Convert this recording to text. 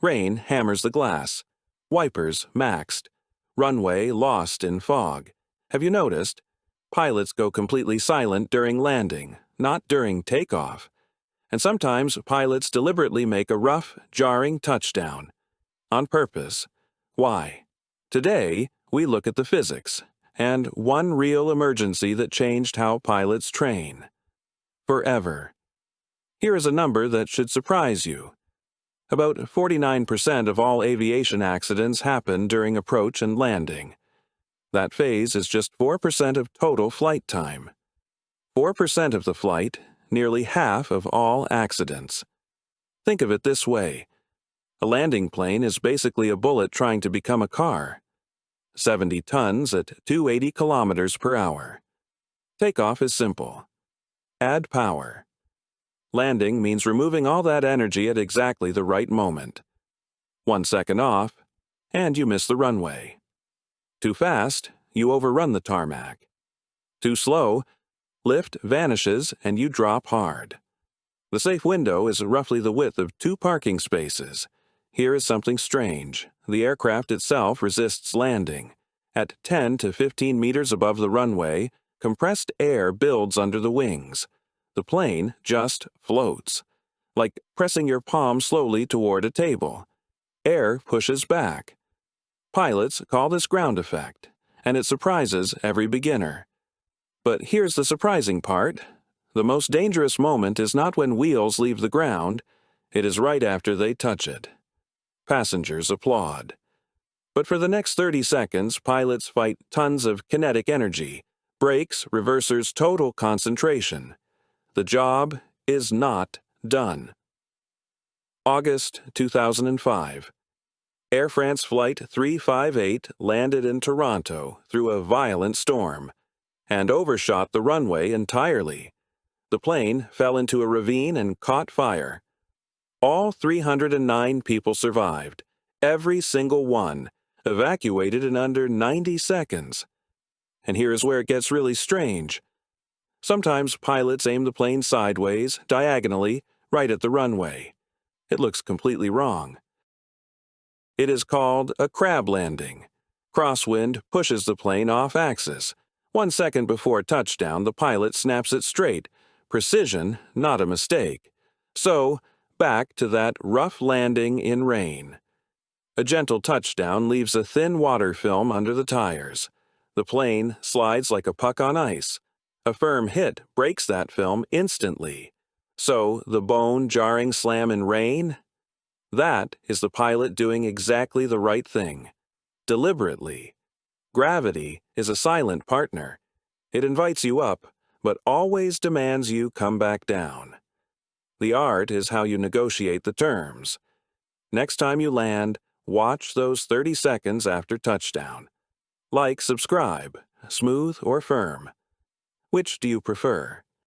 Rain hammers the glass. Wipers maxed. Runway lost in fog. Have you noticed? Pilots go completely silent during landing, not during takeoff. And sometimes pilots deliberately make a rough, jarring touchdown. On purpose. Why? Today, we look at the physics, and one real emergency that changed how pilots train. Forever. Here is a number that should surprise you. About 49% of all aviation accidents happen during approach and landing. That phase is just 4% of total flight time. 4% of the flight, nearly half of all accidents. Think of it this way. A landing plane is basically a bullet trying to become a car. 70 tons at 280 kilometers per hour. Takeoff is simple. Add power. Landing means removing all that energy at exactly the right moment. 1 second off, and you miss the runway. Too fast, you overrun the tarmac. Too slow, lift vanishes and you drop hard. The safe window is roughly the width of 2 parking spaces. Here is something strange. The aircraft itself resists landing. At 10 to 15 meters above the runway, compressed air builds under the wings. The plane just floats, like pressing your palm slowly toward a table. Air pushes back. Pilots call this ground effect, and it surprises every beginner. But here's the surprising part. The most dangerous moment is not when wheels leave the ground, it is right after they touch it. Passengers applaud. But for the next 30 seconds, pilots fight tons of kinetic energy, brakes, reversers, total concentration. The job is not done. August 2005. Air France Flight 358 landed in Toronto through a violent storm and overshot the runway entirely. The plane fell into a ravine and caught fire. All 309 people survived, every single one, evacuated in under 90 seconds. And here is where it gets really strange. Sometimes pilots aim the plane sideways, diagonally, right at the runway. It looks completely wrong. It is called a crab landing. Crosswind pushes the plane off axis. 1 second before touchdown, the pilot snaps it straight. Precision, not a mistake. So, back to that rough landing in rain. A gentle touchdown leaves a thin water film under the tires. The plane slides like a puck on ice. A firm hit breaks that film instantly. So, the bone-jarring slam in rain? That is the pilot doing exactly the right thing. Deliberately. Gravity is a silent partner. It invites you up, but always demands you come back down. The art is how you negotiate the terms. Next time you land, watch those 30 seconds after touchdown. Like, subscribe, smooth or firm. Which do you prefer?